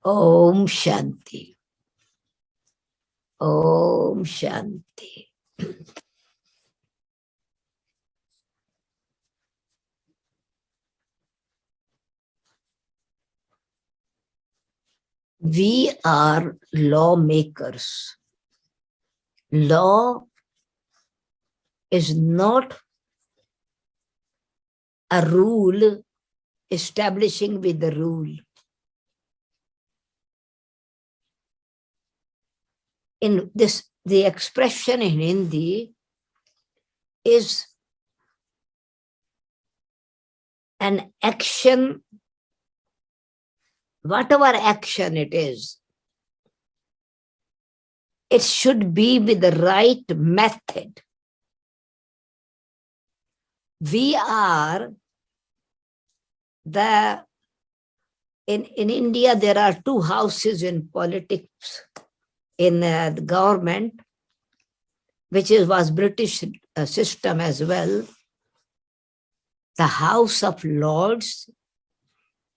Om Shanti. Om Shanti. We are lawmakers. Law is not a rule establishing with the rule. In this, the expression in Hindi is an action, whatever action it is, it should be with the right method. We are in India, there are two houses in politics, in the government, which was British system as well. The House of Lords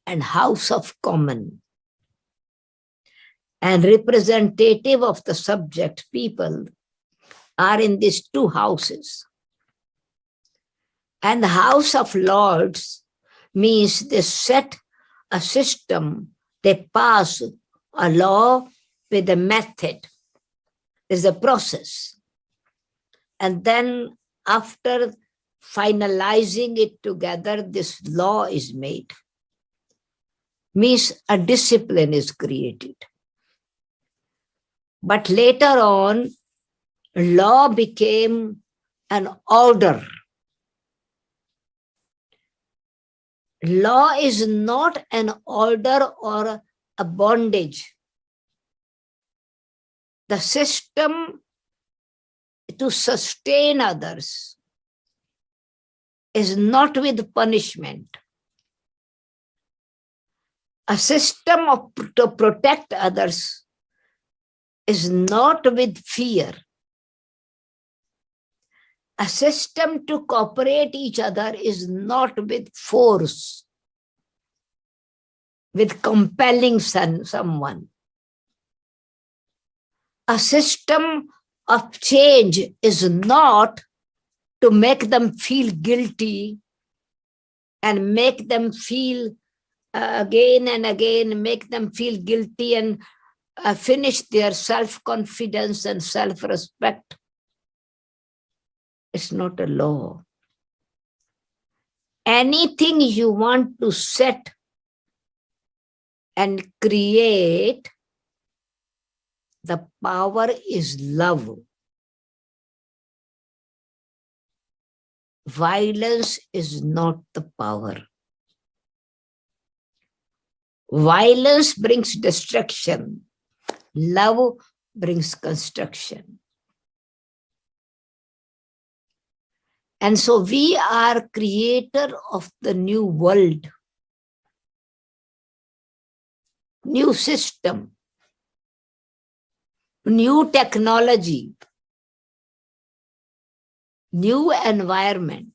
and House of Commons. And representative of the subject people are in these two houses. And the House of Lords means they set a system, they pass a law with a method. There's a process. And then after finalizing it together, this law is made. Means a discipline is created. But later on, law became an order. Law is not an order or a bondage. The system to sustain others is not with punishment. A system to protect others is not with fear. A system to cooperate each other is not with force, with compelling someone. A system of change is not to make them feel guilty and make them feel again and again, make them feel guilty and finish their self-confidence and self-respect. It's not a law. Anything you want to set and create, the power is love. Violence is not the power. Violence brings destruction. Love brings construction. And so we are creator of the new world, new system, new technology, new environment.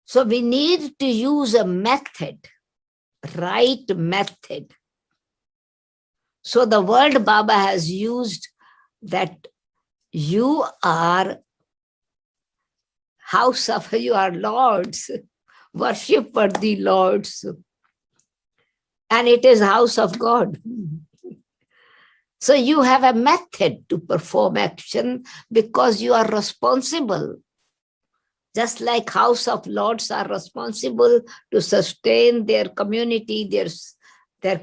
So we need to use a method, right method. So the word Baba has used that you are house of, you are lords, worship worthy lords. And it is house of God. So you have a method to perform action because you are responsible. Just like House of Lords are responsible to sustain their community, their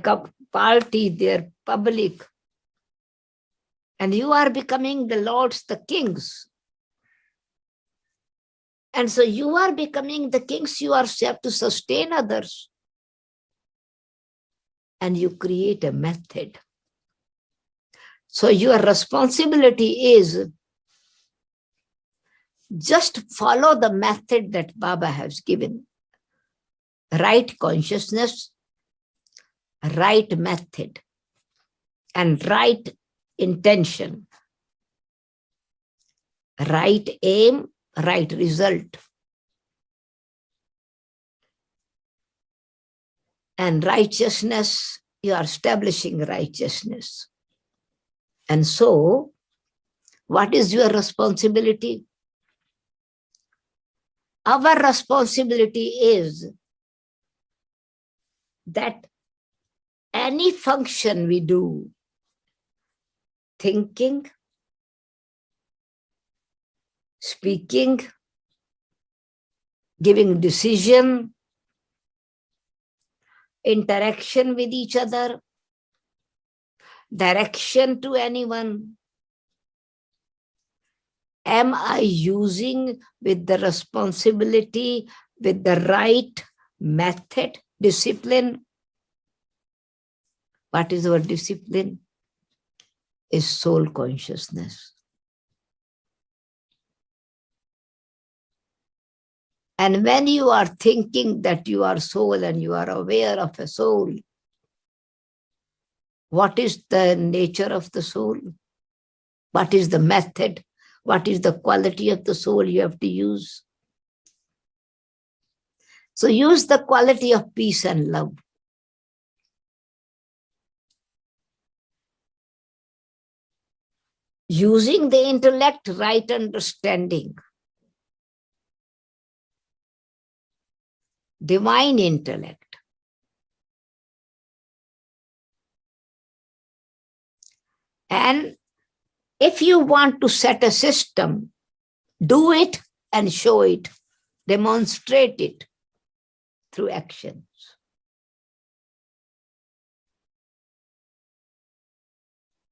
party, their public. And you are becoming the lords, the kings. And so you are becoming the kings, you have to sustain others. And you create a method. So your responsibility is just follow the method that Baba has given. Right consciousness, right method, and right intention. Right aim, right result. And righteousness, you are establishing righteousness. And so, what is your responsibility? Our responsibility is that any function we do, thinking, speaking, giving decision, interaction with each other, direction to anyone, am I using with the responsibility, with the right method, discipline? What is our discipline? Is soul consciousness. And when you are thinking that you are soul and you are aware of a soul, what is the nature of the soul? What is the method? What is the quality of the soul you have to use? So use the quality of peace and love. Using the intellect, right understanding, divine intellect. And if you want to set a system, do it and show it, demonstrate it through actions.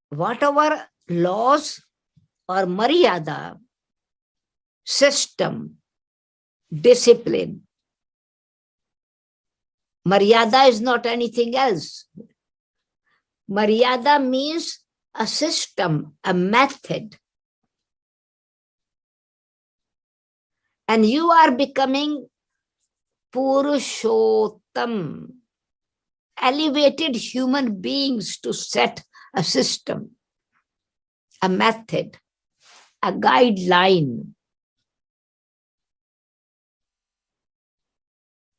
Whatever laws or maryada, system, discipline, maryada is not anything else. Maryada means a system, a method. And you are becoming Purushottam, elevated human beings to set a system, a method, a guideline.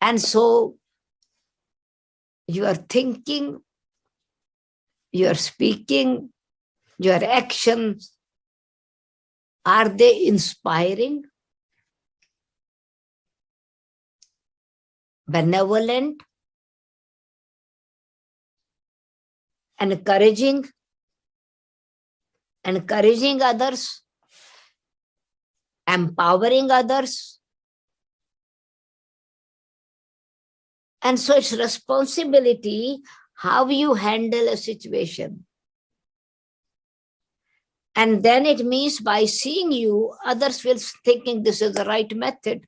And so you are thinking, you are speaking, your actions, are they inspiring, benevolent, encouraging others, empowering others? And so it's responsibility how you handle a situation. And then it means by seeing you, others will thinking this is the right method.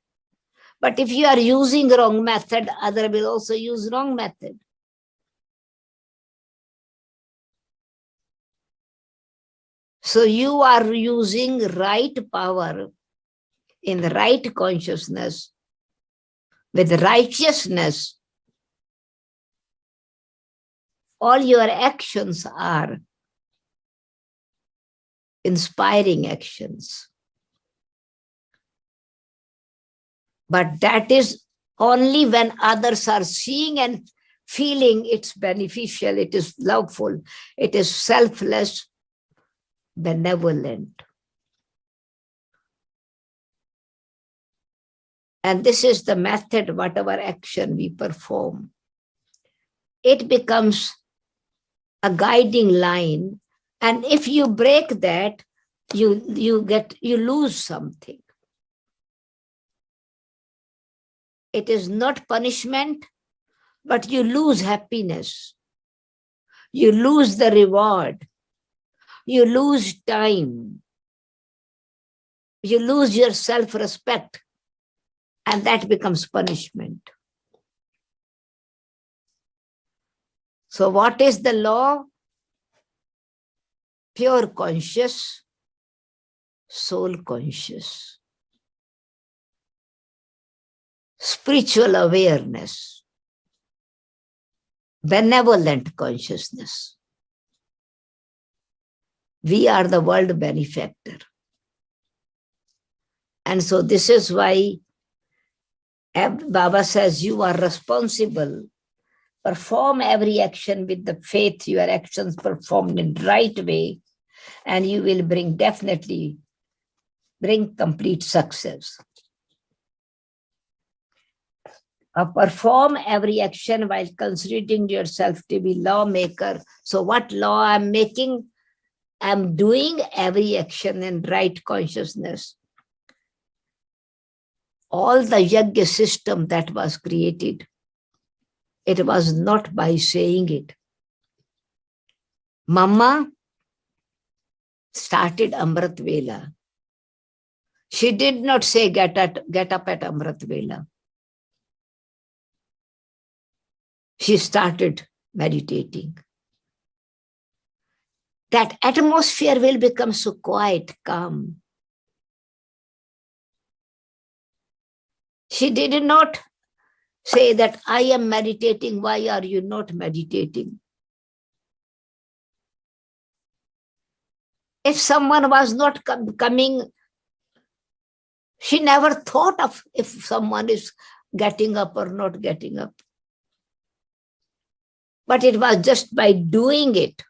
But if you are using wrong method, other will also use wrong method. So you are using right power in the right consciousness with righteousness. All your actions are inspiring actions. But that is only when others are seeing and feeling it's beneficial, it is loveful, it is selfless, benevolent. And this is the method, whatever action we perform. It becomes a guiding line. And if you break that, you lose something. It is not punishment, but you lose happiness. You lose the reward. You lose time. You lose your self-respect. And that becomes punishment. So what is the law? Pure conscious, soul conscious. Spiritual awareness. Benevolent consciousness. We are the world benefactor. And so this is why Baba says you are responsible Perform every action with the faith your actions performed in right way, and you will definitely bring complete success. Perform every action while considering yourself to be lawmaker. So what law I'm making? I'm doing every action in right consciousness. All the yajna system that was created, it was not by saying it. Mama started Amrit Vela. She did not say get up at Amrit Vela. She started meditating. That atmosphere will become so quiet, calm. She did not say that I am meditating, why are you not meditating? If someone was not coming, she never thought of if someone is getting up or not getting up. But it was just by doing it,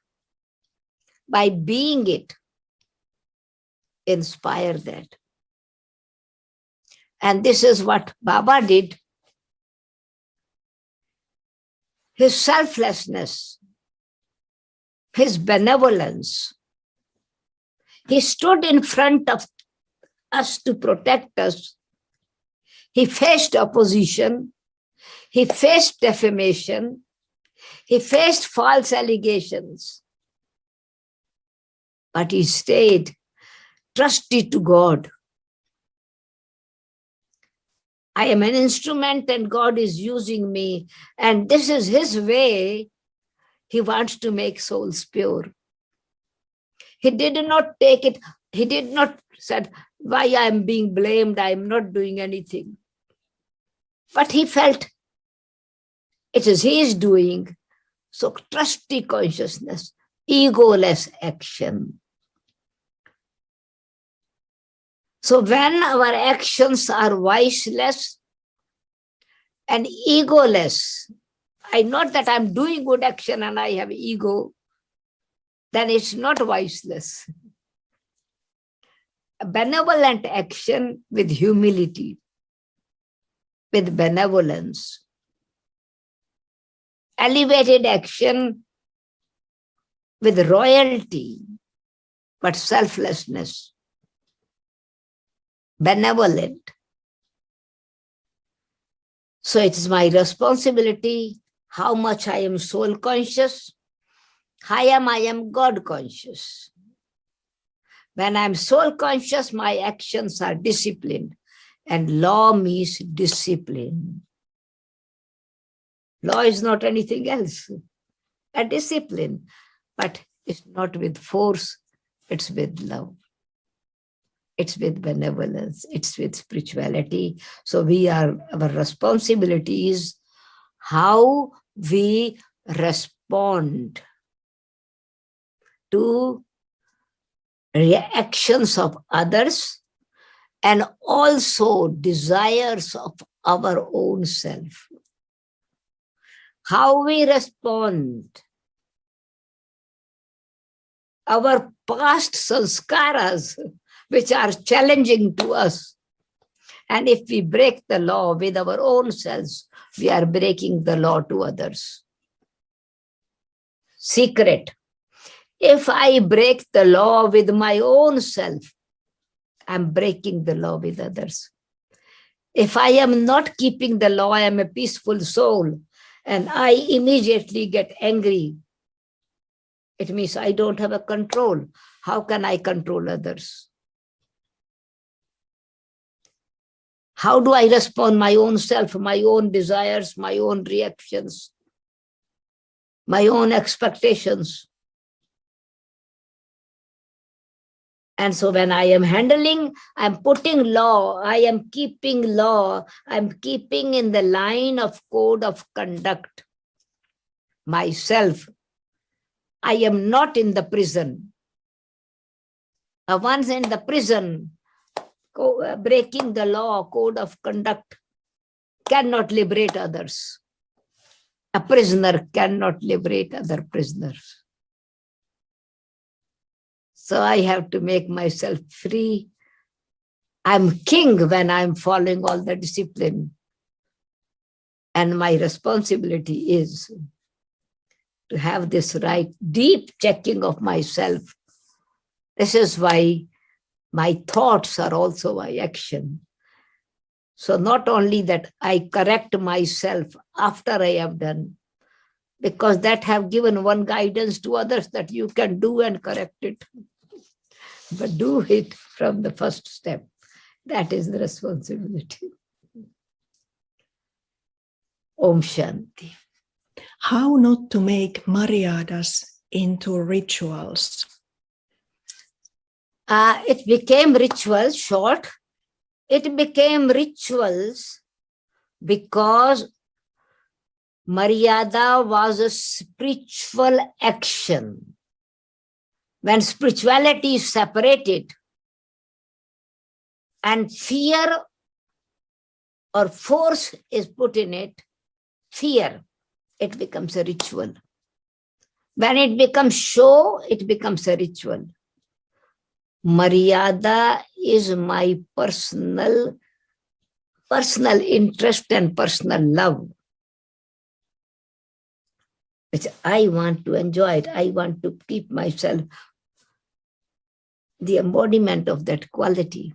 by being it, inspire that. And this is what Baba did. His selflessness, his benevolence. He stood in front of us to protect us. He faced opposition. He faced defamation. He faced false allegations. But he stayed trusted to God. I am an instrument and God is using me. And this is his way. He wants to make souls pure. He did not take it. He did not said, why I am being blamed. I am not doing anything. But he felt it is his doing. So trusty consciousness, egoless action. So when our actions are viceless and egoless, I not that I'm doing good action and I have ego, then it's not viceless. A benevolent action with humility, with benevolence. Elevated action with royalty, but selflessness. Benevolent. So it is my responsibility how much I am soul conscious, how I am God conscious. When I am soul conscious, my actions are disciplined, and law means discipline. Law is not anything else, a discipline, but it's not with force, it's with love. It's with benevolence, it's with spirituality. So our responsibility is how we respond to reactions of others and also desires of our own self. How we respond, our past sanskaras, which are challenging to us. And if we break the law with our own selves, we are breaking the law to others. Secret. If I break the law with my own self, I'm breaking the law with others. If I am not keeping the law, I am a peaceful soul, and I immediately get angry. It means I don't have a control. How can I control others? How do I respond my own self, my own desires, my own reactions, my own expectations? And so when I am handling, I'm putting law, I am keeping law, I'm keeping in the line of code of conduct myself. I am not in the prison. Once in the prison, breaking the law, code of conduct cannot liberate others. A prisoner cannot liberate other prisoners. So I have to make myself free. I'm king when I'm following all the discipline. And my responsibility is to have this right deep checking of myself. This is why my thoughts are also my action. So not only that I correct myself after I have done, because that have given one guidance to others that you can do and correct it. But do it from the first step. That is the responsibility. Om Shanti. How not to make Mariadas into rituals? It became rituals, short. It became rituals because Maryada was a spiritual action. When spirituality is separated and fear or force is put in it, fear, it becomes a ritual. When it becomes show, it becomes a ritual. Maryada is my personal interest and personal love, which I want to enjoy it. I want to keep myself the embodiment of that quality.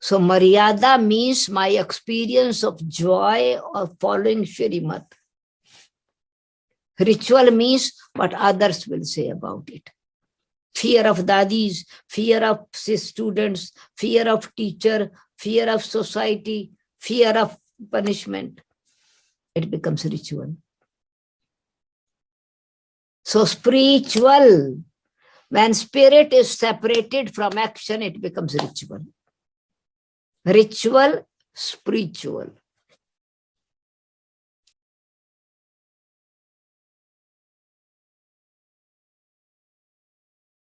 So Maryada means my experience of joy of following Shrimat. Ritual means what others will say about it. Fear of dadis, fear of students, fear of teacher, fear of society, fear of punishment. It becomes ritual. So spiritual, when spirit is separated from action, it becomes ritual. Ritual, spiritual.